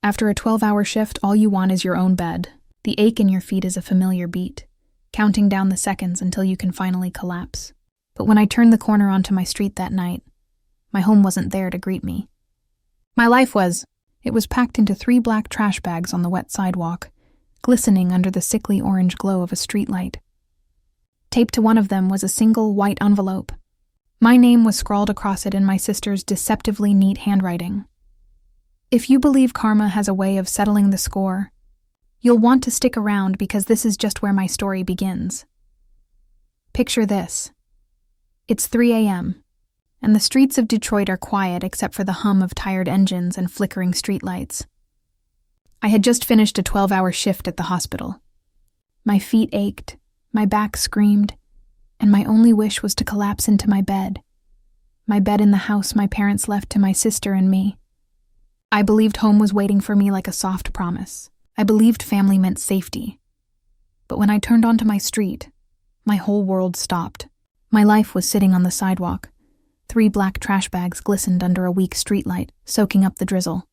After a 12-hour shift, all you want is your own bed. The ache in your feet is a familiar beat, counting down the seconds until you can finally collapse. But when I turned the corner onto my street that night, my home wasn't there to greet me. My life was. It was packed into 3 black trash bags on the wet sidewalk, glistening under the sickly orange glow of a streetlight. Taped to one of them was a single white envelope. My name was scrawled across it in my sister's deceptively neat handwriting. If you believe karma has a way of settling the score, you'll want to stick around because this is just where my story begins. Picture this. It's 3 a.m., and the streets of Detroit are quiet except for the hum of tired engines and flickering streetlights. I had just finished a 12-hour shift at the hospital. My feet ached, my back screamed, and my only wish was to collapse into my bed in the house my parents left to my sister and me. I believed home was waiting for me like a soft promise. I believed family meant safety. But when I turned onto my street, my whole world stopped. My life was sitting on the sidewalk. 3 black trash bags glistened under a weak streetlight, soaking up the drizzle.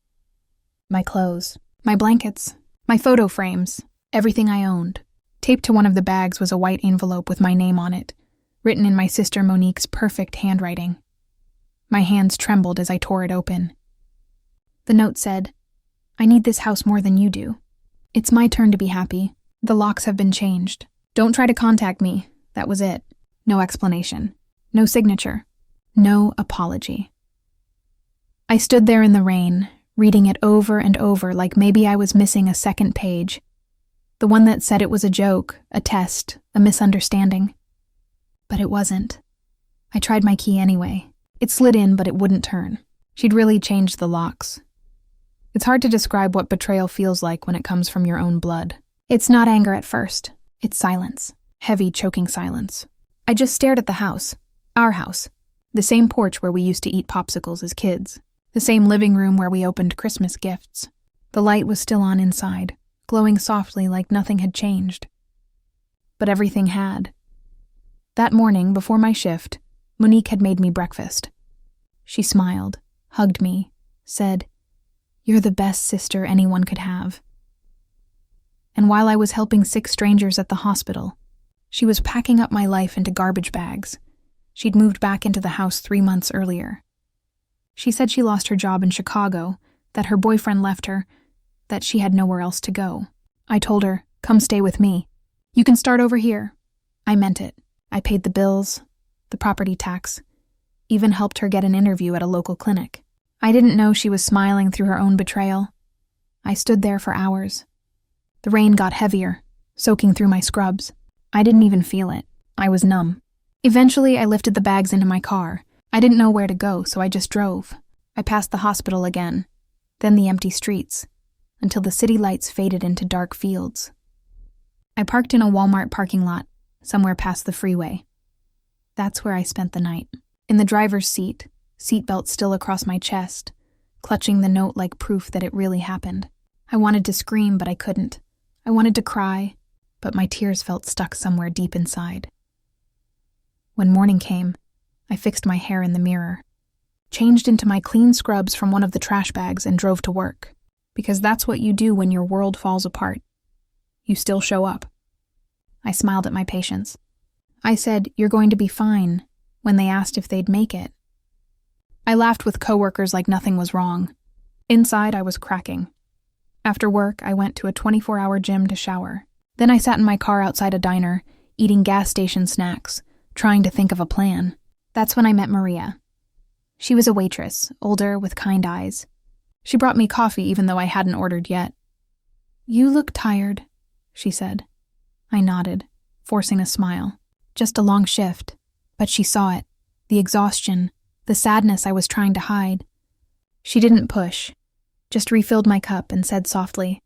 My clothes, my blankets, my photo frames, everything I owned. Taped to one of the bags was a white envelope with my name on it, written in my sister Monique's perfect handwriting. My hands trembled as I tore it open. The note said, "I need this house more than you do. It's my turn to be happy. The locks have been changed. Don't try to contact me." That was it. No explanation. No signature. No apology. I stood there in the rain, reading it over and over like maybe I was missing a second page. The one that said it was a joke, a test, a misunderstanding. But it wasn't. I tried my key anyway. It slid in, but it wouldn't turn. She'd really changed the locks. It's hard to describe what betrayal feels like when it comes from your own blood. It's not anger at first. It's silence. Heavy, choking silence. I just stared at the house. Our house. The same porch where we used to eat popsicles as kids. The same living room where we opened Christmas gifts. The light was still on inside, glowing softly like nothing had changed. But everything had. That morning, before my shift, Monique had made me breakfast. She smiled, hugged me, said, "You're the best sister anyone could have." And while I was helping 6 strangers at the hospital, she was packing up my life into garbage bags. She'd moved back into the house 3 months earlier. She said she lost her job in Chicago, that her boyfriend left her, that she had nowhere else to go. I told her, "Come stay with me. You can start over here." I meant it. I paid the bills, the property tax, even helped her get an interview at a local clinic. I didn't know she was smiling through her own betrayal. I stood there for hours. The rain got heavier, soaking through my scrubs. I didn't even feel it. I was numb. Eventually, I lifted the bags into my car. I didn't know where to go, so I just drove. I passed the hospital again, then the empty streets, until the city lights faded into dark fields. I parked in a Walmart parking lot, somewhere past the freeway. That's where I spent the night. In the driver's seat, seatbelt still across my chest, clutching the note like proof that it really happened. I wanted to scream, but I couldn't. I wanted to cry, but my tears felt stuck somewhere deep inside. When morning came, I fixed my hair in the mirror, changed into my clean scrubs from one of the trash bags and drove to work, because that's what you do when your world falls apart. You still show up. I smiled at my patients. I said, "You're going to be fine," when they asked if they'd make it. I laughed with coworkers like nothing was wrong. Inside, I was cracking. After work, I went to a 24-hour gym to shower. Then I sat in my car outside a diner, eating gas station snacks, trying to think of a plan. That's when I met Maria. She was a waitress, older, with kind eyes. She brought me coffee even though I hadn't ordered yet. "You look tired," she said. I nodded, forcing a smile. Just a long shift. But she saw it. The exhaustion, the sadness I was trying to hide. She didn't push, just refilled my cup and said softly,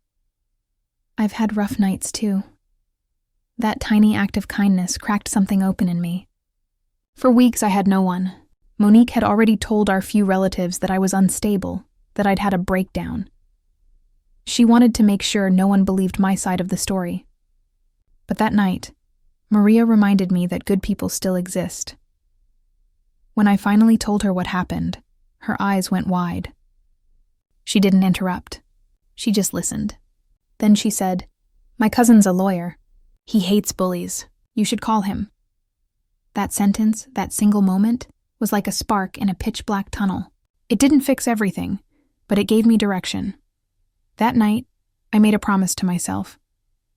"I've had rough nights too." That tiny act of kindness cracked something open in me. For weeks I had no one. Monique had already told our few relatives that I was unstable, that I'd had a breakdown. She wanted to make sure no one believed my side of the story. But that night, Maria reminded me that good people still exist. When I finally told her what happened, her eyes went wide. She didn't interrupt. She just listened. Then she said, "My cousin's a lawyer. He hates bullies. You should call him." That sentence, that single moment, was like a spark in a pitch-black tunnel. It didn't fix everything, but it gave me direction. That night, I made a promise to myself.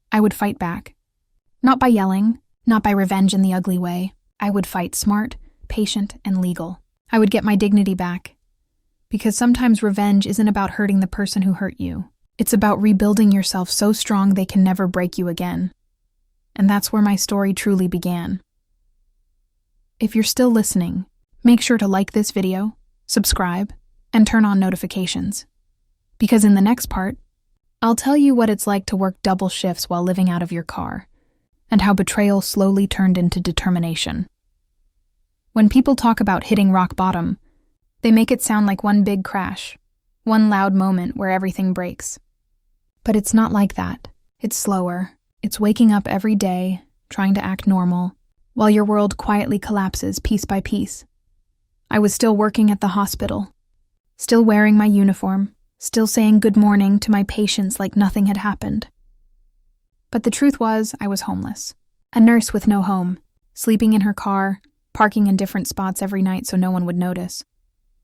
I would fight back. Not by yelling, not by revenge in the ugly way. I would fight smart, patient, and legal. I would get my dignity back. Because sometimes revenge isn't about hurting the person who hurt you. It's about rebuilding yourself so strong they can never break you again. And that's where my story truly began. If you're still listening, make sure to like this video, subscribe, and turn on notifications. Because in the next part, I'll tell you what it's like to work double shifts while living out of your car, and how betrayal slowly turned into determination. When people talk about hitting rock bottom, they make it sound like one big crash, one loud moment where everything breaks. But it's not like that. It's slower. It's waking up every day, trying to act normal, while your world quietly collapses piece by piece. I was still working at the hospital, still wearing my uniform, still saying good morning to my patients like nothing had happened. But the truth was, I was homeless. A nurse with no home, sleeping in her car, parking in different spots every night so no one would notice.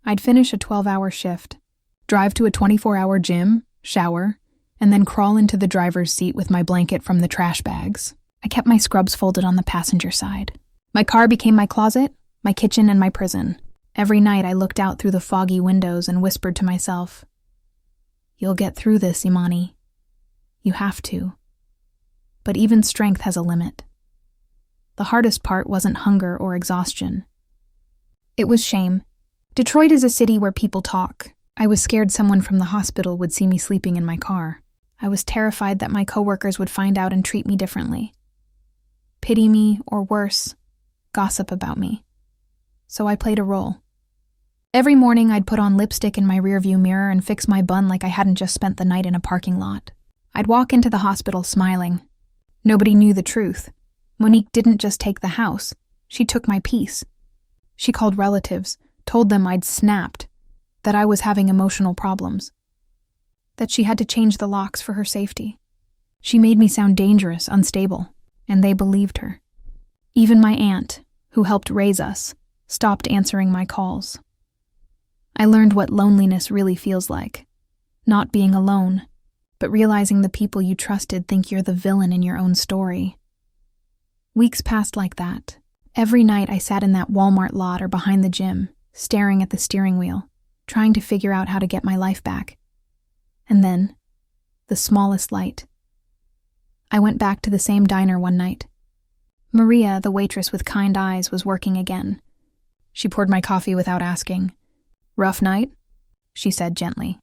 I'd finish a 12-hour shift, drive to a 24-hour gym, shower, and then crawl into the driver's seat with my blanket from the trash bags. I kept my scrubs folded on the passenger side. My car became my closet, my kitchen, and my prison. Every night I looked out through the foggy windows and whispered to myself, "You'll get through this, Imani. You have to." But even strength has a limit. The hardest part wasn't hunger or exhaustion. It was shame. Detroit is a city where people talk. I was scared someone from the hospital would see me sleeping in my car. I was terrified that my coworkers would find out and treat me differently. Pity me, or worse, gossip about me. So I played a role. Every morning I'd put on lipstick in my rearview mirror and fix my bun like I hadn't just spent the night in a parking lot. I'd walk into the hospital smiling. Nobody knew the truth. Monique didn't just take the house. She took my peace. She called relatives, told them I'd snapped, that I was having emotional problems, that she had to change the locks for her safety. She made me sound dangerous, unstable, and they believed her. Even my aunt, who helped raise us, stopped answering my calls. I learned what loneliness really feels like. Not being alone, but realizing the people you trusted think you're the villain in your own story. Weeks passed like that. Every night I sat in that Walmart lot or behind the gym, staring at the steering wheel, trying to figure out how to get my life back. And then, the smallest light. I went back to the same diner one night. Maria, the waitress with kind eyes, was working again. She poured my coffee without asking. "Rough night?" she said gently.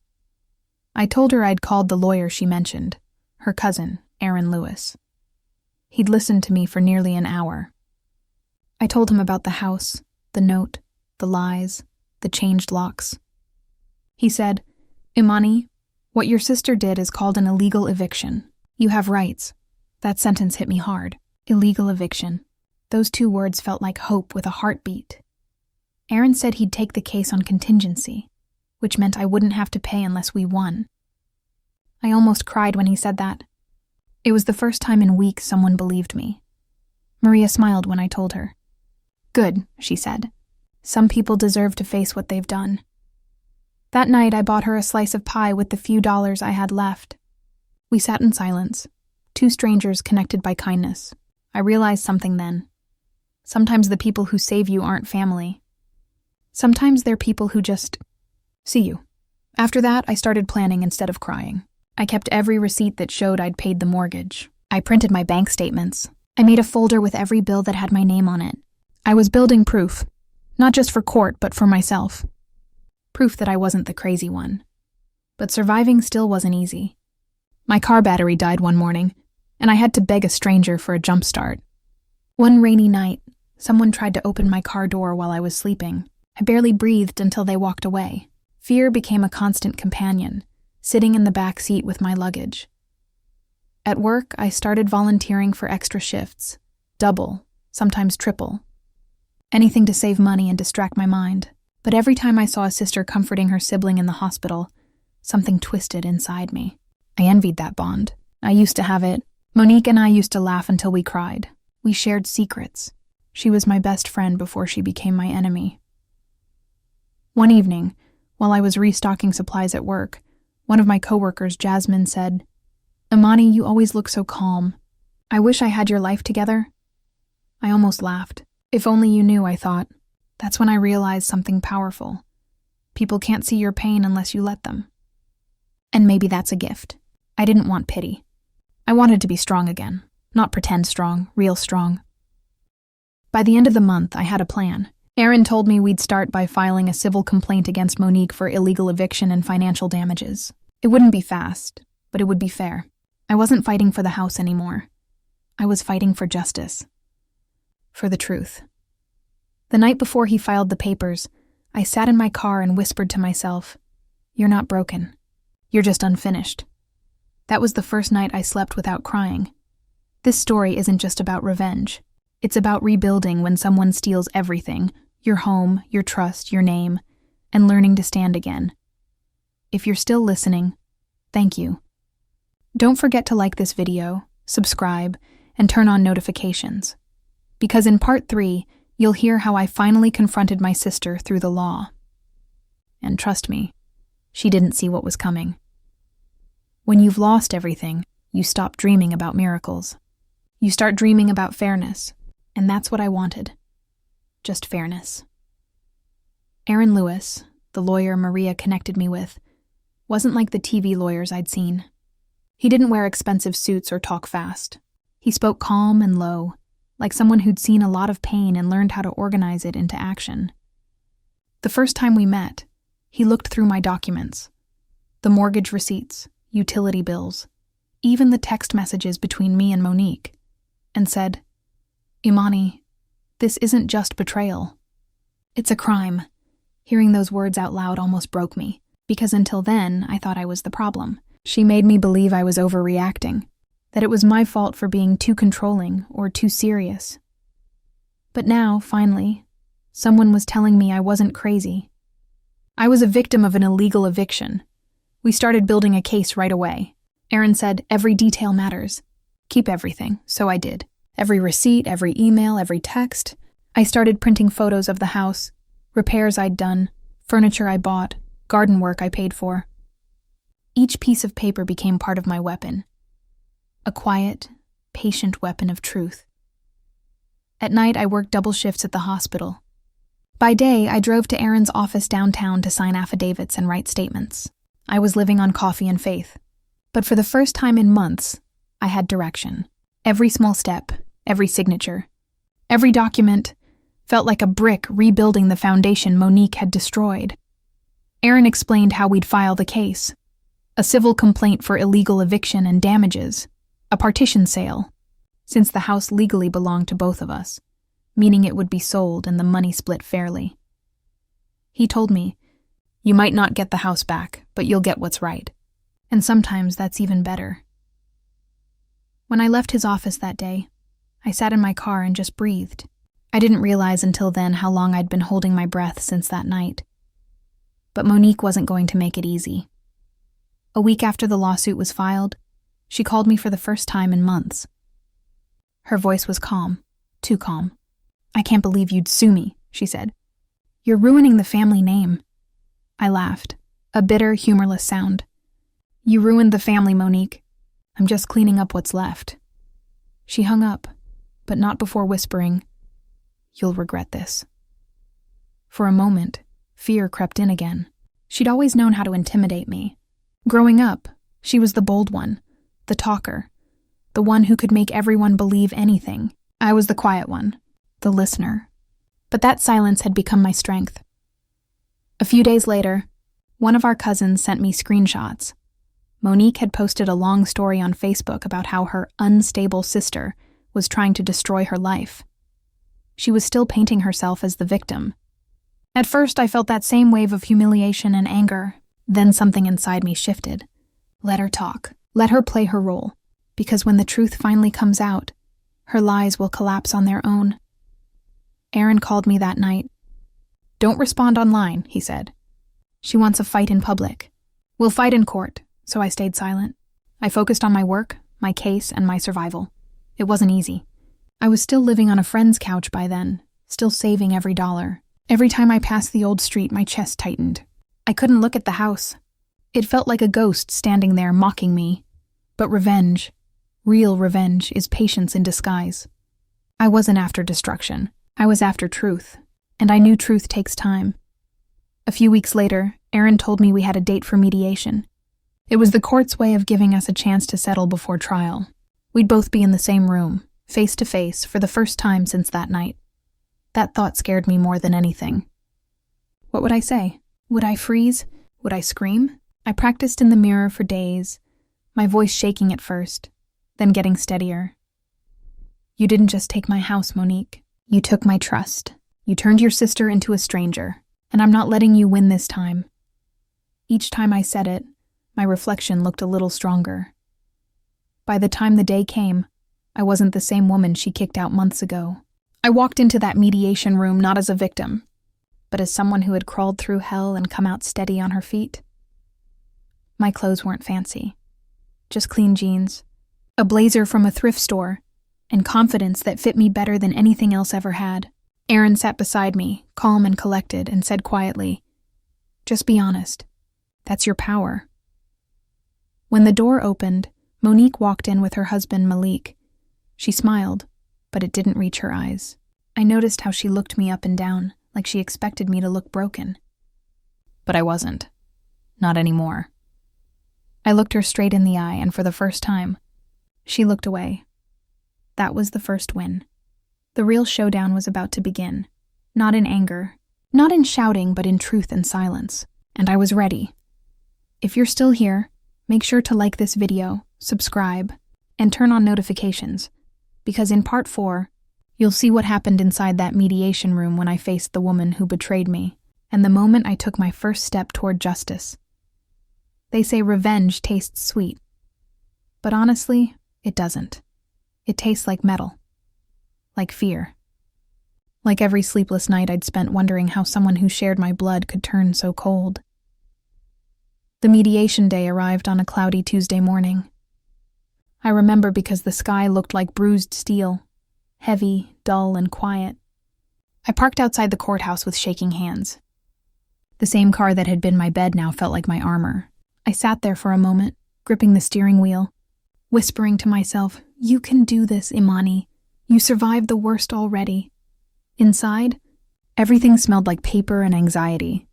I told her I'd called the lawyer she mentioned, her cousin, Aaron Lewis. He'd listened to me for nearly an hour. I told him about the house, the note, the lies, the changed locks. He said, "Imani, what your sister did is called an illegal eviction. You have rights." That sentence hit me hard. Illegal eviction. Those two words felt like hope with a heartbeat. Aaron said he'd take the case on contingency, which meant I wouldn't have to pay unless we won. I almost cried when he said that. It was the first time in weeks someone believed me. Maria smiled when I told her. "Good," she said. "Some people deserve to face what they've done." That night I bought her a slice of pie with the few dollars I had left. We sat in silence, two strangers connected by kindness. I realized something then. Sometimes the people who save you aren't family. Sometimes they're people who just see you. After that, I started planning instead of crying. I kept every receipt that showed I'd paid the mortgage. I printed my bank statements. I made a folder with every bill that had my name on it. I was building proof, not just for court, but for myself. Proof that I wasn't the crazy one. But surviving still wasn't easy. My car battery died one morning, and I had to beg a stranger for a jump start. One rainy night, someone tried to open my car door while I was sleeping. I barely breathed until they walked away. Fear became a constant companion, sitting in the back seat with my luggage. At work, I started volunteering for extra shifts, double, sometimes triple. Anything to save money and distract my mind. But every time I saw a sister comforting her sibling in the hospital, something twisted inside me. I envied that bond. I used to have it. Monique and I used to laugh until we cried. We shared secrets. She was my best friend before she became my enemy. One evening, while I was restocking supplies at work, one of my coworkers, Jasmine, said, "Imani, you always look so calm. I wish I had your life together." I almost laughed. If only you knew, I thought. That's when I realized something powerful. People can't see your pain unless you let them. And maybe that's a gift. I didn't want pity. I wanted to be strong again. Not pretend strong, real strong. By the end of the month, I had a plan. Aaron told me we'd start by filing a civil complaint against Monique for illegal eviction and financial damages. It wouldn't be fast, but it would be fair. I wasn't fighting for the house anymore. I was fighting for justice. For the truth. The night before he filed the papers, I sat in my car and whispered to myself, "You're not broken. You're just unfinished." That was the first night I slept without crying. This story isn't just about revenge. It's about rebuilding when someone steals everything, your home, your trust, your name, and learning to stand again. If you're still listening, thank you. Don't forget to like this video, subscribe, and turn on notifications. Because in part 3, you'll hear how I finally confronted my sister through the law. And trust me, she didn't see what was coming. When you've lost everything, you stop dreaming about miracles. You start dreaming about fairness, and that's what I wanted. Just fairness. Aaron Lewis, the lawyer Maria connected me with, wasn't like the TV lawyers I'd seen. He didn't wear expensive suits or talk fast. He spoke calm and low, like someone who'd seen a lot of pain and learned how to organize it into action. The first time we met, he looked through my documents, the mortgage receipts, utility bills, even the text messages between me and Monique, and said, "Imani, this isn't just betrayal. It's a crime." Hearing those words out loud almost broke me, because until then, I thought I was the problem. She made me believe I was overreacting, that it was my fault for being too controlling or too serious. But now, finally, someone was telling me I wasn't crazy. I was a victim of an illegal eviction. We started building a case right away. Aaron said, "Every detail matters. Keep everything," so I did. Every receipt, every email, every text. I started printing photos of the house, repairs I'd done, furniture I bought, garden work I paid for. Each piece of paper became part of my weapon. A quiet, patient weapon of truth. At night, I worked double shifts at the hospital. By day, I drove to Aaron's office downtown to sign affidavits and write statements. I was living on coffee and faith. But for the first time in months, I had direction. Every small step, every signature, every document felt like a brick rebuilding the foundation Monique had destroyed. Aaron explained how we'd file the case. A civil complaint for illegal eviction and damages. A partition sale, since the house legally belonged to both of us, meaning it would be sold and the money split fairly. He told me, "You might not get the house back, but you'll get what's right. And sometimes that's even better." When I left his office that day, I sat in my car and just breathed. I didn't realize until then how long I'd been holding my breath since that night. But Monique wasn't going to make it easy. A week after the lawsuit was filed, she called me for the first time in months. Her voice was calm, too calm. "I can't believe you'd sue me," she said. "You're ruining the family name." I laughed, a bitter, humorless sound. "You ruined the family, Monique. I'm just cleaning up what's left." She hung up, but not before whispering, "You'll regret this." For a moment, fear crept in again. She'd always known how to intimidate me. Growing up, she was the bold one, the talker, the one who could make everyone believe anything. I was the quiet one, the listener. But that silence had become my strength. A few days later, one of our cousins sent me screenshots. Monique had posted a long story on Facebook about how her unstable sister was trying to destroy her life. She was still painting herself as the victim. At first, I felt that same wave of humiliation and anger. Then something inside me shifted. Let her talk. Let her play her role. Because when the truth finally comes out, her lies will collapse on their own. Aaron called me that night. "Don't respond online," he said. "She wants a fight in public. We'll fight in court," so I stayed silent. I focused on my work, my case, and my survival. It wasn't easy. I was still living on a friend's couch by then, still saving every dollar. Every time I passed the old street, my chest tightened. I couldn't look at the house. It felt like a ghost standing there mocking me. But revenge, real revenge, is patience in disguise. I wasn't after destruction. I was after truth. And I knew truth takes time. A few weeks later, Aaron told me we had a date for mediation. It was the court's way of giving us a chance to settle before trial. We'd both be in the same room, face to face, for the first time since that night. That thought scared me more than anything. What would I say? Would I freeze? Would I scream? I practiced in the mirror for days, my voice shaking at first, then getting steadier. You didn't just take my house, Monique. You took my trust. You turned your sister into a stranger, and I'm not letting you win this time. Each time I said it, my reflection looked a little stronger. By the time the day came, I wasn't the same woman she kicked out months ago. I walked into that mediation room not as a victim, but as someone who had crawled through hell and come out steady on her feet. My clothes weren't fancy, just clean jeans, a blazer from a thrift store, and confidence that fit me better than anything else ever had. Aaron sat beside me, calm and collected, and said quietly, "Just be honest. That's your power." When the door opened, Monique walked in with her husband, Malik. She smiled, but it didn't reach her eyes. I noticed how she looked me up and down, like she expected me to look broken. But I wasn't. Not anymore. I looked her straight in the eye, and for the first time, she looked away. That was the first win. The real showdown was about to begin. Not in anger, not in shouting, but in truth and silence. And I was ready. If you're still here, make sure to like this video, subscribe, and turn on notifications, because in part 4, you'll see what happened inside that mediation room when I faced the woman who betrayed me, and the moment I took my first step toward justice. They say revenge tastes sweet, but honestly, it doesn't. It tastes like metal. Like fear. Like every sleepless night I'd spent wondering how someone who shared my blood could turn so cold. The mediation day arrived on a cloudy Tuesday morning. I remember because the sky looked like bruised steel, heavy, dull, and quiet. I parked outside the courthouse with shaking hands. The same car that had been my bed now felt like my armor. I sat there for a moment, gripping the steering wheel, whispering to myself, "You can do this, Imani. You survived the worst already." Inside, everything smelled like paper and anxiety.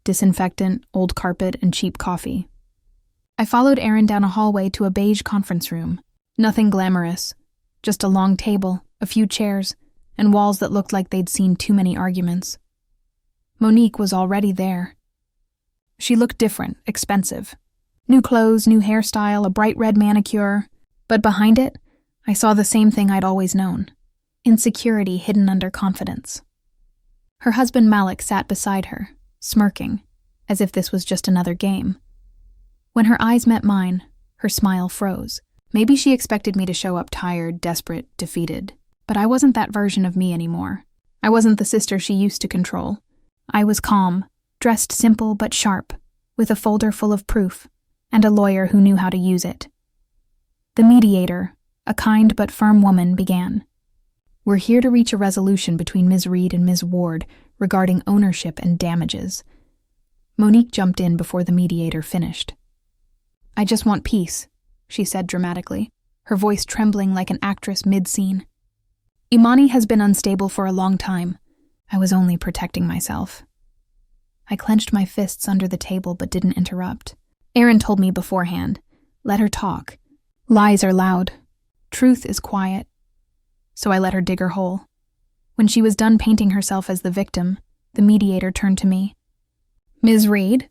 Disinfectant, old carpet, and cheap coffee. I followed Aaron down a hallway to a beige conference room. Nothing glamorous. Just a long table, a few chairs, and walls that looked like they'd seen too many arguments. Monique was already there. She looked different, expensive. New clothes, new hairstyle, a bright red manicure. But behind it, I saw the same thing I'd always known. Insecurity hidden under confidence. Her husband Malik sat beside her, smirking, as if this was just another game. When her eyes met mine, her smile froze. Maybe she expected me to show up tired, desperate, defeated. But I wasn't that version of me anymore. I wasn't the sister she used to control. I was calm, dressed simple but sharp, with a folder full of proof, and a lawyer who knew how to use it. The mediator, a kind but firm woman, began. "We're here to reach a resolution between Ms. Reed and Ms. Ward regarding ownership and damages." Monique jumped in before the mediator finished. "I just want peace," she said dramatically, her voice trembling like an actress mid-scene. "Imani has been unstable for a long time. I was only protecting myself." I clenched my fists under the table but didn't interrupt. Aaron told me beforehand, "Let her talk. Lies are loud. Truth is quiet." So I let her dig her hole. When she was done painting herself as the victim, the mediator turned to me. "Ms. Reed?"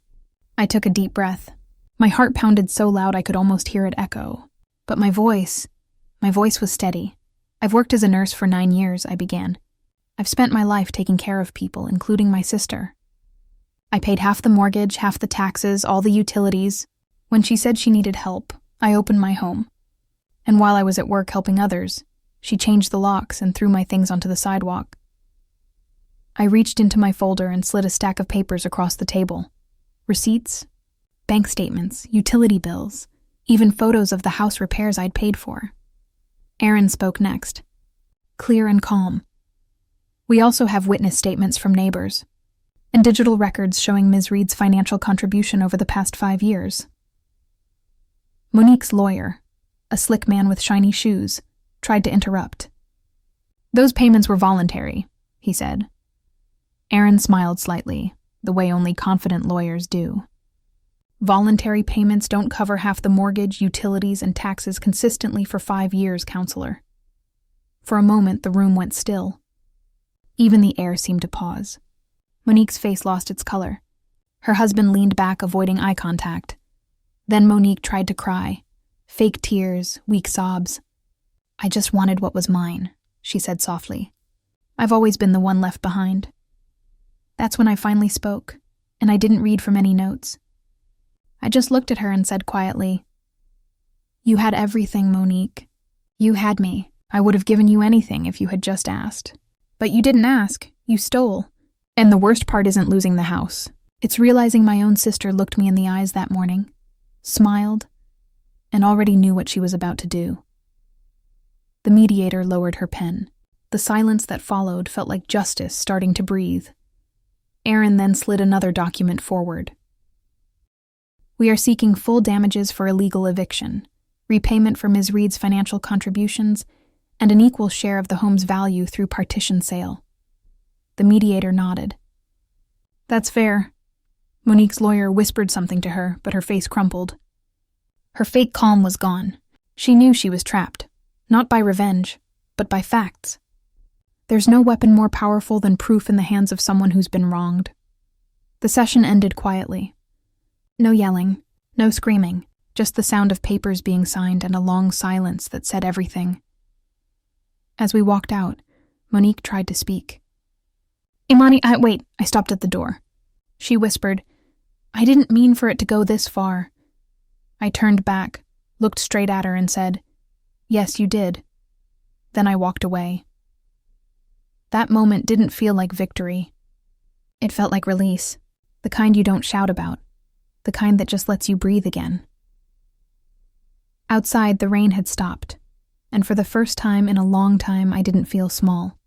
I took a deep breath. My heart pounded so loud I could almost hear it echo. But my voice was steady. "I've worked as a nurse for 9 years," I began. "I've spent my life taking care of people, including my sister. I paid half the mortgage, half the taxes, all the utilities. When she said she needed help, I opened my home. And while I was at work helping others, she changed the locks and threw my things onto the sidewalk." I reached into my folder and slid a stack of papers across the table. Receipts, bank statements, utility bills, even photos of the house repairs I'd paid for. Aaron spoke next, clear and calm. We also have witness statements from neighbors and digital records showing Ms. Reed's financial contribution over the past 5 years. Monique's lawyer, a slick man with shiny shoes, tried to interrupt. Those payments were voluntary, he said. Aaron smiled slightly, the way only confident lawyers do. Voluntary payments don't cover half the mortgage, utilities, and taxes consistently for 5 years, counselor. For a moment, the room went still. Even the air seemed to pause. Monique's face lost its color. Her husband leaned back, avoiding eye contact. Then Monique tried to cry. Fake tears, weak sobs. "I just wanted what was mine," she said softly. "I've always been the one left behind." That's when I finally spoke, and I didn't read from any notes. I just looked at her and said quietly, "You had everything, Monique. You had me. I would have given you anything if you had just asked. But you didn't ask. You stole. And the worst part isn't losing the house. It's realizing my own sister looked me in the eyes that morning, smiled, and already knew what she was about to do." The mediator lowered her pen. The silence that followed felt like justice starting to breathe. Aaron then slid another document forward. "We are seeking full damages for illegal eviction, repayment for Ms. Reed's financial contributions, and an equal share of the home's value through partition sale." The mediator nodded. "That's fair." Monique's lawyer whispered something to her, but her face crumpled. Her fake calm was gone. She knew she was trapped, not by revenge, but by facts. There's no weapon more powerful than proof in the hands of someone who's been wronged. The session ended quietly. No yelling, no screaming, just the sound of papers being signed and a long silence that said everything. As we walked out, Monique tried to speak. "Imani, wait," I stopped at the door. She whispered, "I didn't mean for it to go this far." I turned back, looked straight at her and said, "Yes, you did." Then I walked away. That moment didn't feel like victory. It felt like release, the kind you don't shout about, the kind that just lets you breathe again. Outside, the rain had stopped, and for the first time in a long time, I didn't feel small.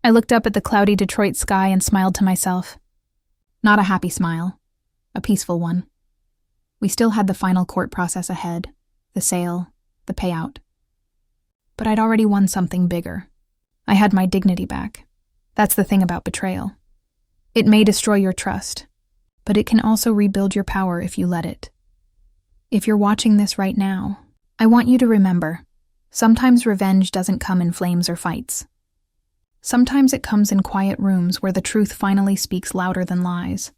I looked up at the cloudy Detroit sky and smiled to myself. Not a happy smile, a peaceful one. We still had the final court process ahead, the sale, the payout. But I'd already won something bigger. I had my dignity back. That's the thing about betrayal. It may destroy your trust, but it can also rebuild your power if you let it. If you're watching this right now, I want you to remember, sometimes revenge doesn't come in flames or fights. Sometimes it comes in quiet rooms where the truth finally speaks louder than lies.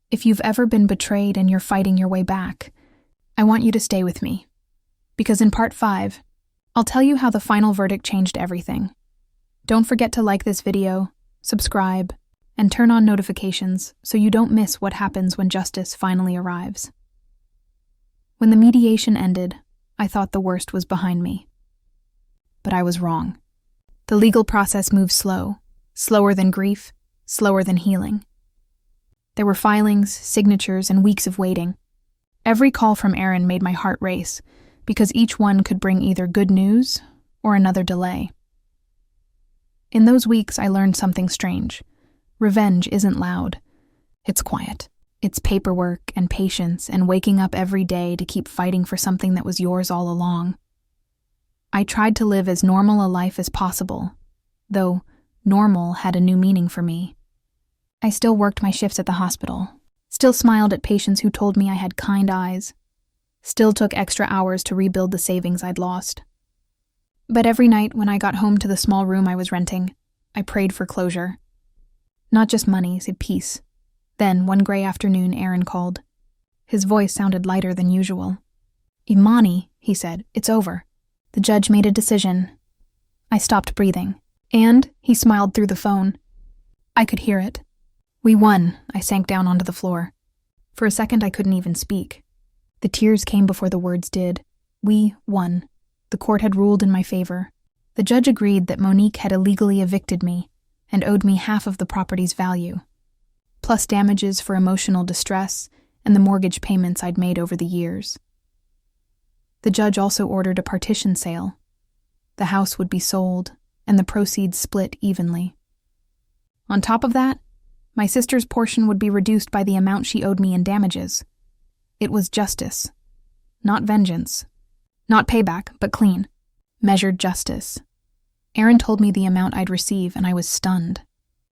If you've ever been betrayed and you're fighting your way back, I want you to stay with me. Because in part 5, I'll tell you how the final verdict changed everything. Don't forget to like this video, subscribe, and turn on notifications so you don't miss what happens when justice finally arrives. When the mediation ended, I thought the worst was behind me. But I was wrong. The legal process moved slow, slower than grief, slower than healing. There were filings, signatures, and weeks of waiting. Every call from Aaron made my heart race, because each one could bring either good news or another delay. In those weeks, I learned something strange. Revenge isn't loud. It's quiet. It's paperwork and patience and waking up every day to keep fighting for something that was yours all along. I tried to live as normal a life as possible, though normal had a new meaning for me. I still worked my shifts at the hospital, still smiled at patients who told me I had kind eyes, still took extra hours to rebuild the savings I'd lost. But every night when I got home to the small room I was renting, I prayed for closure. Not just money, said peace. Then, one gray afternoon, Aaron called. His voice sounded lighter than usual. "Imani," he said, "it's over. The judge made a decision." I stopped breathing. "And?" he smiled through the phone. I could hear it. "We won." I sank down onto the floor. For a second, I couldn't even speak. The tears came before the words did. We won. The court had ruled in my favor. The judge agreed that Monique had illegally evicted me and owed me half of the property's value, plus damages for emotional distress and the mortgage payments I'd made over the years. The judge also ordered a partition sale. The house would be sold, and the proceeds split evenly. On top of that, my sister's portion would be reduced by the amount she owed me in damages. It was justice. Not vengeance. Not payback, but clean. Measured justice. Aaron told me the amount I'd receive, and I was stunned.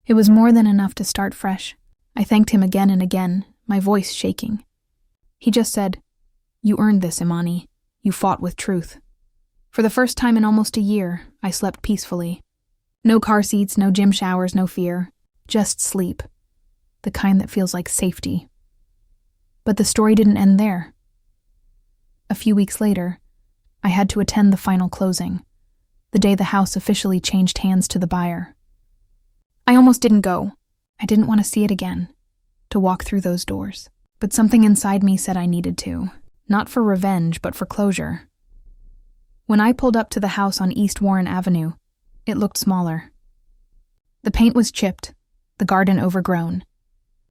It was more than enough to start fresh. I thanked him again and again, my voice shaking. He just said, "You earned this, Imani. You fought with truth." For the first time in almost a year, I slept peacefully. No car seats, no gym showers, no fear. Just sleep. The kind that feels like safety. But the story didn't end there. A few weeks later, I had to attend the final closing, the day the house officially changed hands to the buyer. I almost didn't go. I didn't want to see it again, to walk through those doors. But something inside me said I needed to, not for revenge, but for closure. When I pulled up to the house on East Warren Avenue, it looked smaller. The paint was chipped, the garden overgrown.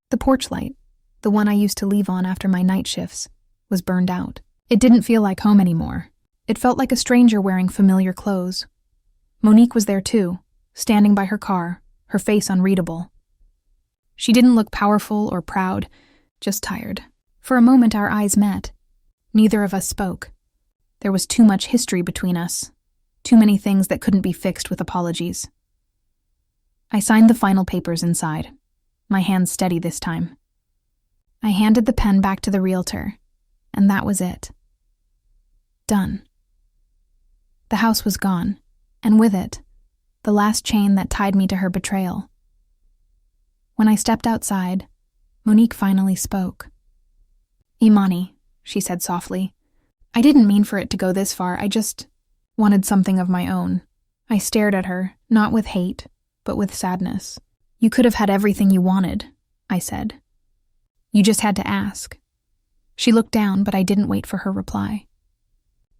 The porch light, the one I used to leave on after my night shifts, was burned out. It didn't feel like home anymore. It felt like a stranger wearing familiar clothes. Monique was there too, standing by her car, her face unreadable. She didn't look powerful or proud, just tired. For a moment our eyes met. Neither of us spoke. There was too much history between us, too many things that couldn't be fixed with apologies. I signed the final papers inside, my hands steady this time. I handed the pen back to the realtor, and that was it. Done. The house was gone, and with it, the last chain that tied me to her betrayal. When I stepped outside, Monique finally spoke. "Imani," she said softly, "I didn't mean for it to go this far. I just wanted something of my own." I stared at her, not with hate, but with sadness. "You could have had everything you wanted," I said. "You just had to ask." She looked down, but I didn't wait for her reply.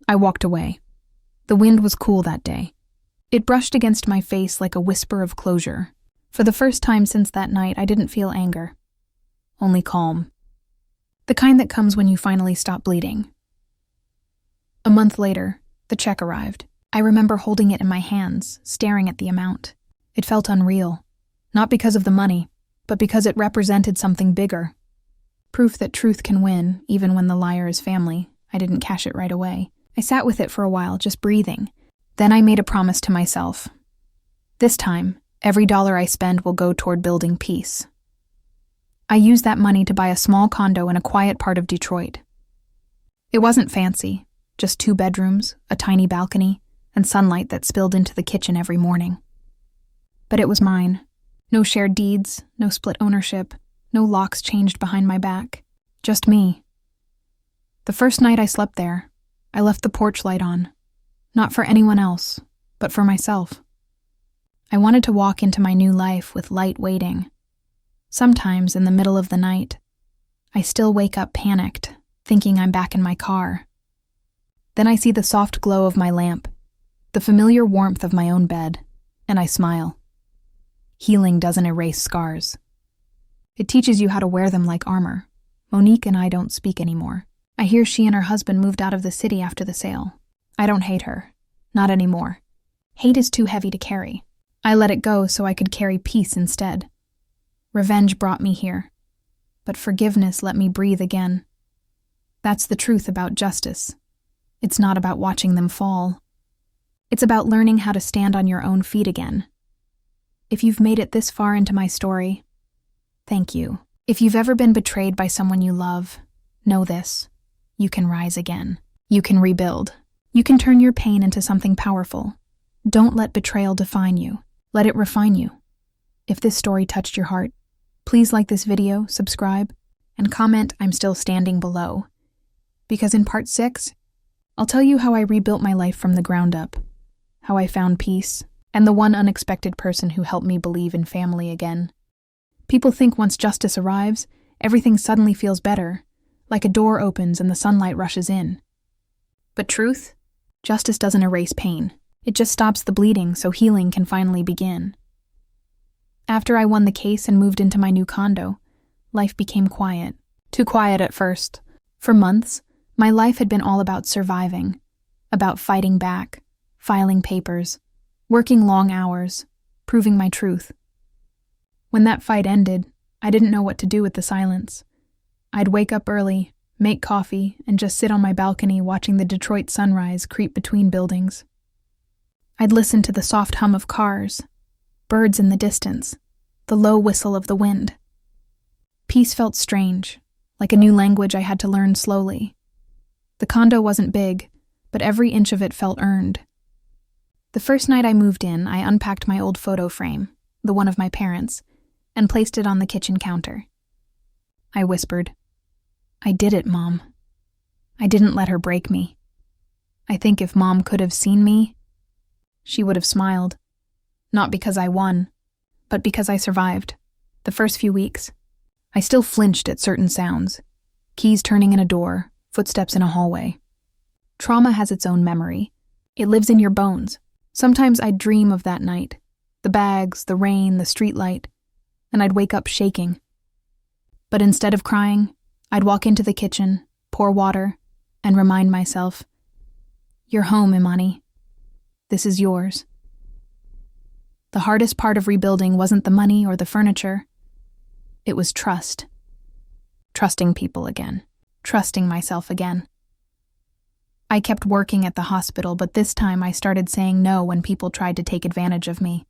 I walked away. The wind was cool that day. It brushed against my face like a whisper of closure. For the first time since that night, I didn't feel anger. Only calm. The kind that comes when you finally stop bleeding. A month later, the check arrived. I remember holding it in my hands, staring at the amount. It felt unreal. Not because of the money, but because it represented something bigger. Proof that truth can win, even when the liar is family. I didn't cash it right away. I sat with it for a while, just breathing. Then I made a promise to myself. This time, every dollar I spend will go toward building peace. I used that money to buy a small condo in a quiet part of Detroit. It wasn't fancy, just 2 bedrooms, a tiny balcony, and sunlight that spilled into the kitchen every morning. But it was mine. No shared deeds, no split ownership, no locks changed behind my back. Just me. The first night I slept there, I left the porch light on. Not for anyone else, but for myself. I wanted to walk into my new life with light waiting. Sometimes, in the middle of the night, I still wake up panicked, thinking I'm back in my car. Then I see the soft glow of my lamp, the familiar warmth of my own bed, and I smile. Healing doesn't erase scars. It teaches you how to wear them like armor. Monique and I don't speak anymore. I hear she and her husband moved out of the city after the sale. I don't hate her. Not anymore. Hate is too heavy to carry. I let it go so I could carry peace instead. Revenge brought me here, but forgiveness let me breathe again. That's the truth about justice. It's not about watching them fall. It's about learning how to stand on your own feet again. If you've made it this far into my story, thank you. If you've ever been betrayed by someone you love, know this. You can rise again. You can rebuild. You can turn your pain into something powerful. Don't let betrayal define you. Let it refine you. If this story touched your heart, please like this video, subscribe, and comment "I'm still standing" below. Because in part 6, I'll tell you how I rebuilt my life from the ground up, how I found peace, and the one unexpected person who helped me believe in family again. People think once justice arrives, everything suddenly feels better, like a door opens and the sunlight rushes in. But truth? Justice doesn't erase pain. It just stops the bleeding so healing can finally begin. After I won the case and moved into my new condo, life became quiet. Too quiet at first. For months, My life had been all about surviving, about fighting back, filing papers, working long hours, proving my truth. When that fight ended, I didn't know what to do with the silence. I'd wake up early, make coffee, and just sit on my balcony watching the Detroit sunrise creep between buildings. I'd listen to the soft hum of cars, birds in the distance, the low whistle of the wind. Peace felt strange, like a new language I had to learn slowly. The condo wasn't big, but every inch of it felt earned. The first night I moved in, I unpacked my old photo frame, the one of my parents, and placed it on the kitchen counter. I whispered, "I did it, Mom." I didn't let her break me. I think if Mom could have seen me, she would have smiled. Not because I won, but because I survived. The first few weeks, I still flinched at certain sounds. Keys turning in a door, footsteps in a hallway. Trauma has its own memory. It lives in your bones. Sometimes I'd dream of that night. The bags, the rain, the streetlight, and I'd wake up shaking. But instead of crying, I'd walk into the kitchen, pour water, and remind myself, "You're home, Imani. This is yours." The hardest part of rebuilding wasn't the money or the furniture. It was trust. Trusting people again. Trusting myself again. I kept working at the hospital, but this time I started saying no when people tried to take advantage of me.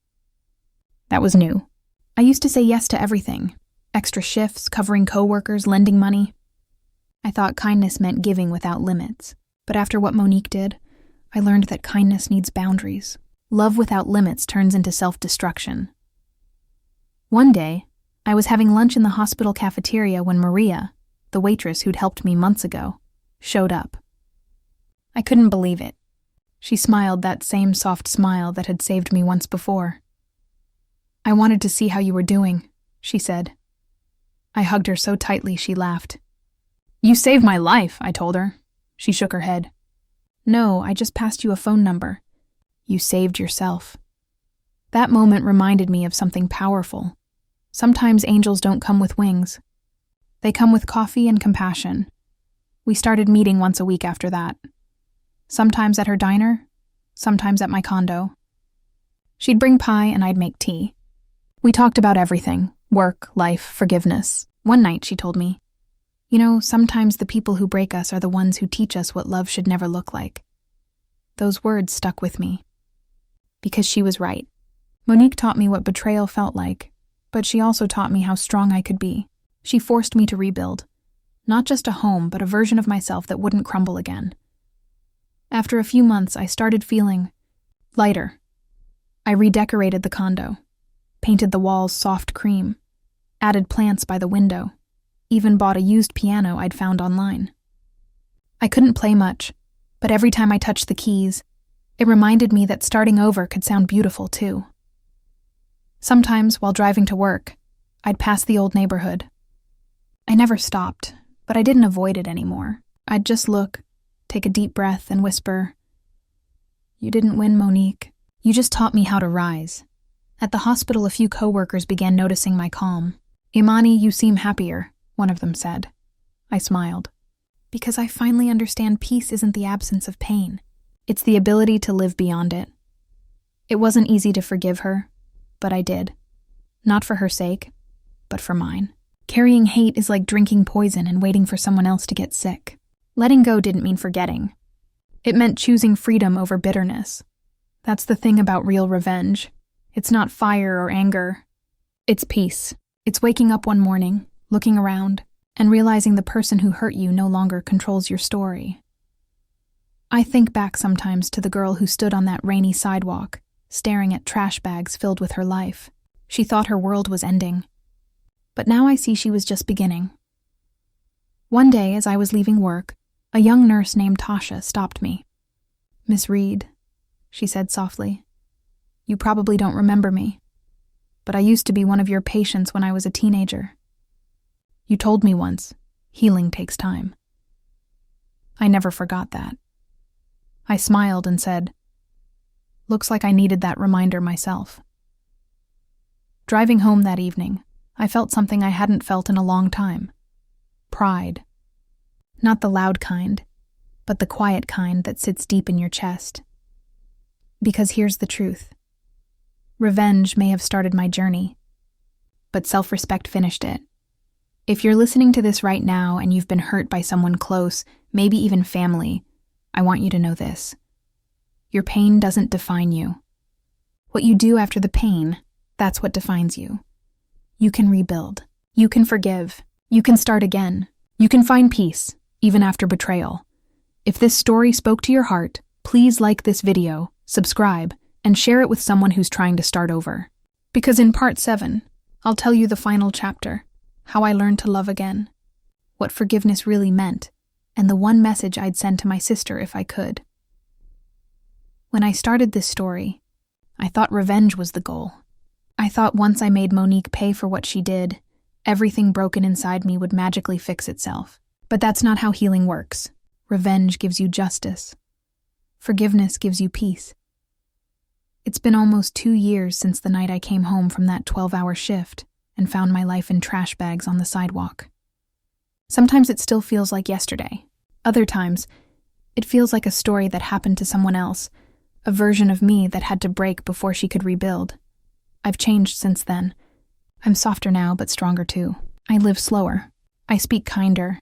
That was new. I used to say yes to everything. Extra shifts, covering coworkers, lending money. I thought kindness meant giving without limits. But after what Monique did, I learned that kindness needs boundaries. Love without limits turns into self-destruction. One day, I was having lunch in the hospital cafeteria when Maria, the waitress who'd helped me months ago, showed up. I couldn't believe it. She smiled that same soft smile that had saved me once before. "I wanted to see how you were doing," she said. I hugged her so tightly she laughed. "You saved my life," I told her. She shook her head. "No, I just passed you a phone number. You saved yourself." That moment reminded me of something powerful. Sometimes angels don't come with wings. They come with coffee and compassion. We started meeting once a week after that. Sometimes at her diner, sometimes at my condo. She'd bring pie and I'd make tea. We talked about everything: work, life, forgiveness. One night she told me, "You know, sometimes the people who break us are the ones who teach us what love should never look like." Those words stuck with me. Because she was right. Monique taught me what betrayal felt like, but she also taught me how strong I could be. She forced me to rebuild. Not just a home, but a version of myself that wouldn't crumble again. After a few months, I started feeling lighter. I redecorated the condo, painted the walls soft cream, added plants by the window, even bought a used piano I'd found online. I couldn't play much, but every time I touched the keys, it reminded me that starting over could sound beautiful too. Sometimes, while driving to work, I'd pass the old neighborhood. I never stopped, but I didn't avoid it anymore. I'd just look, take a deep breath, and whisper, "You didn't win, Monique. You just taught me how to rise." At the hospital, a few coworkers began noticing my calm. "Imani, you seem happier," one of them said. I smiled. Because I finally understand peace isn't the absence of pain. It's the ability to live beyond it. It wasn't easy to forgive her, but I did. Not for her sake, but for mine. Carrying hate is like drinking poison and waiting for someone else to get sick. Letting go didn't mean forgetting. It meant choosing freedom over bitterness. That's the thing about real revenge. It's not fire or anger. It's peace. It's waking up one morning, looking around, and realizing the person who hurt you no longer controls your story. I think back sometimes to the girl who stood on that rainy sidewalk, staring at trash bags filled with her life. She thought her world was ending. But now I see she was just beginning. One day, as I was leaving work, a young nurse named Tasha stopped me. "Miss Reed," she said softly, "you probably don't remember me, but I used to be one of your patients when I was a teenager. You told me once, healing takes time." I never forgot that. I smiled and said, "Looks like I needed that reminder myself." Driving home that evening, I felt something I hadn't felt in a long time. Pride. Not the loud kind, but the quiet kind that sits deep in your chest. Because here's the truth. Revenge may have started my journey, but self-respect finished it. If you're listening to this right now and you've been hurt by someone close, maybe even family, I want you to know this. Your pain doesn't define you. What you do after the pain, that's what defines you. You can rebuild. You can forgive. You can start again. You can find peace, even after betrayal. If this story spoke to your heart, please like this video, subscribe, and share it with someone who's trying to start over. Because in part 7, I'll tell you the final chapter, how I learned to love again, what forgiveness really meant, and the one message I'd send to my sister if I could. When I started this story, I thought revenge was the goal. I thought once I made Monique pay for what she did, everything broken inside me would magically fix itself. But that's not how healing works. Revenge gives you justice. Forgiveness gives you peace. It's been almost 2 years since the night I came home from that 12-hour shift and found my life in trash bags on the sidewalk. Sometimes it still feels like yesterday. Other times, it feels like a story that happened to someone else, a version of me that had to break before she could rebuild. I've changed since then. I'm softer now, but stronger too. I live slower. I speak kinder.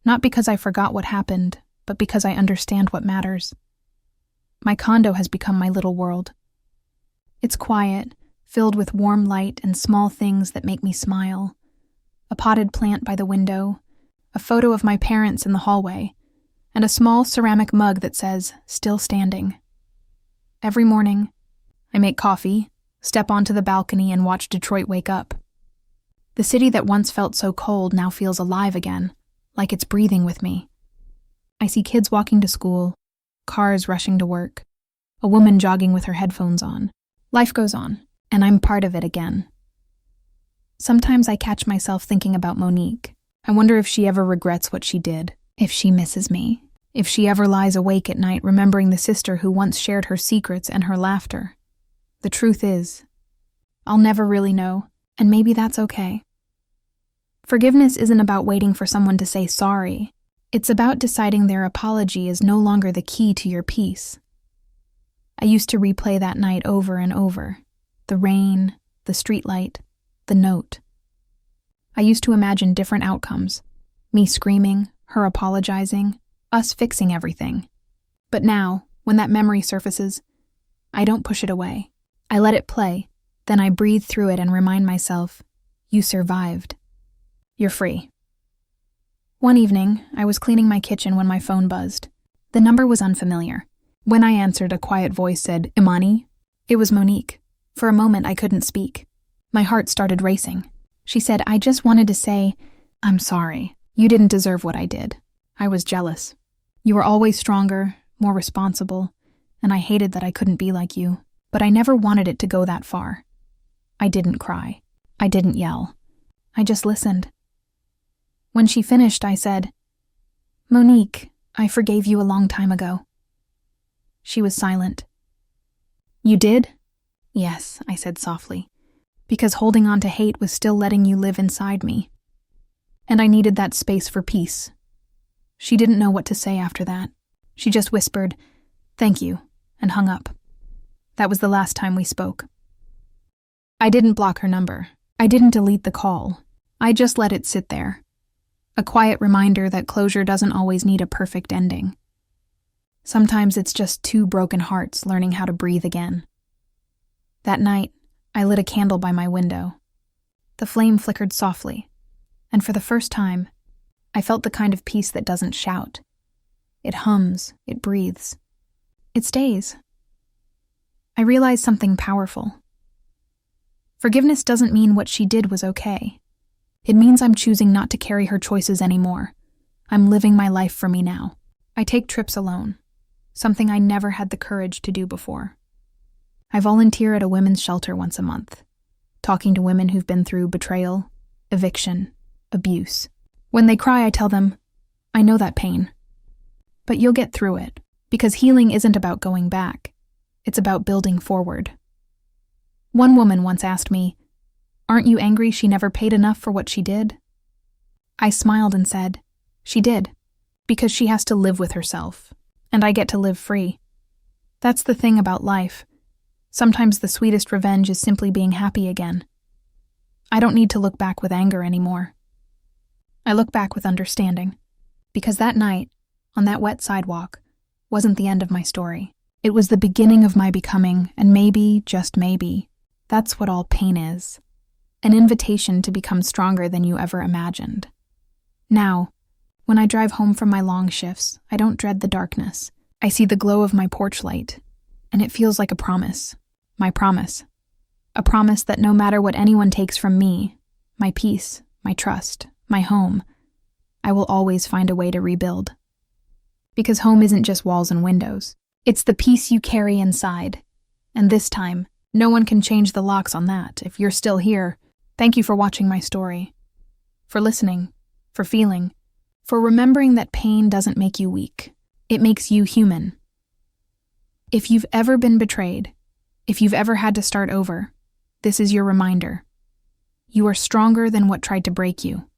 Not because I forgot what happened, but because I understand what matters. My condo has become my little world. It's quiet, filled with warm light and small things that make me smile. A potted plant by the window, a photo of my parents in the hallway, and a small ceramic mug that says, "Still standing." Every morning, I make coffee, step onto the balcony, and watch Detroit wake up. The city that once felt so cold now feels alive again, like it's breathing with me. I see kids walking to school, cars rushing to work, a woman jogging with her headphones on. Life goes on, and I'm part of it again. Sometimes I catch myself thinking about Monique. I wonder if she ever regrets what she did, if she misses me, if she ever lies awake at night remembering the sister who once shared her secrets and her laughter. The truth is, I'll never really know, and maybe that's okay. Forgiveness isn't about waiting for someone to say sorry. It's about deciding their apology is no longer the key to your peace. I used to replay that night over and over. The rain, the streetlight, the note. I used to imagine different outcomes. Me screaming, her apologizing, us fixing everything. But now, when that memory surfaces, I don't push it away. I let it play, then I breathe through it and remind myself, you survived. You're free. One evening, I was cleaning my kitchen when my phone buzzed. The number was unfamiliar. When I answered, a quiet voice said, "Imani?" It was Monique. For a moment, I couldn't speak. My heart started racing. She said, "I just wanted to say, I'm sorry. You didn't deserve what I did. I was jealous. You were always stronger, more responsible, and I hated that I couldn't be like you. But I never wanted it to go that far." I didn't cry. I didn't yell. I just listened. When she finished, I said, "Monique, I forgave you a long time ago." She was silent. "You did?" "Yes," I said softly, "because holding on to hate was still letting you live inside me. And I needed that space for peace." She didn't know what to say after that. She just whispered, "Thank you," and hung up. That was the last time we spoke. I didn't block her number. I didn't delete the call. I just let it sit there. A quiet reminder that closure doesn't always need a perfect ending. Sometimes it's just two broken hearts learning how to breathe again. That night, I lit a candle by my window. The flame flickered softly, and for the first time, I felt the kind of peace that doesn't shout. It hums, it breathes. It stays. I realized something powerful. Forgiveness doesn't mean what she did was okay. It means I'm choosing not to carry her choices anymore. I'm living my life for me now. I take trips alone, something I never had the courage to do before. I volunteer at a women's shelter once a month, talking to women who've been through betrayal, eviction, abuse. When they cry, I tell them, "I know that pain, but you'll get through it, because healing isn't about going back. It's about building forward." One woman once asked me, "Aren't you angry she never paid enough for what she did?" I smiled and said, "She did, because she has to live with herself, and I get to live free. That's the thing about life. Sometimes the sweetest revenge is simply being happy again. I don't need to look back with anger anymore. I look back with understanding, because that night, on that wet sidewalk, wasn't the end of my story. It was the beginning of my becoming, and maybe, just maybe, that's what all pain is. An invitation to become stronger than you ever imagined. Now, when I drive home from my long shifts, I don't dread the darkness. I see the glow of my porch light, and it feels like a promise. My promise. A promise that no matter what anyone takes from me, my peace, my trust, my home, I will always find a way to rebuild. Because home isn't just walls and windows. It's the peace you carry inside. And this time, no one can change the locks on that. If you're still here, thank you for watching my story. For listening. For feeling. For remembering that pain doesn't make you weak. It makes you human. If you've ever been betrayed, if you've ever had to start over, this is your reminder. You are stronger than what tried to break you.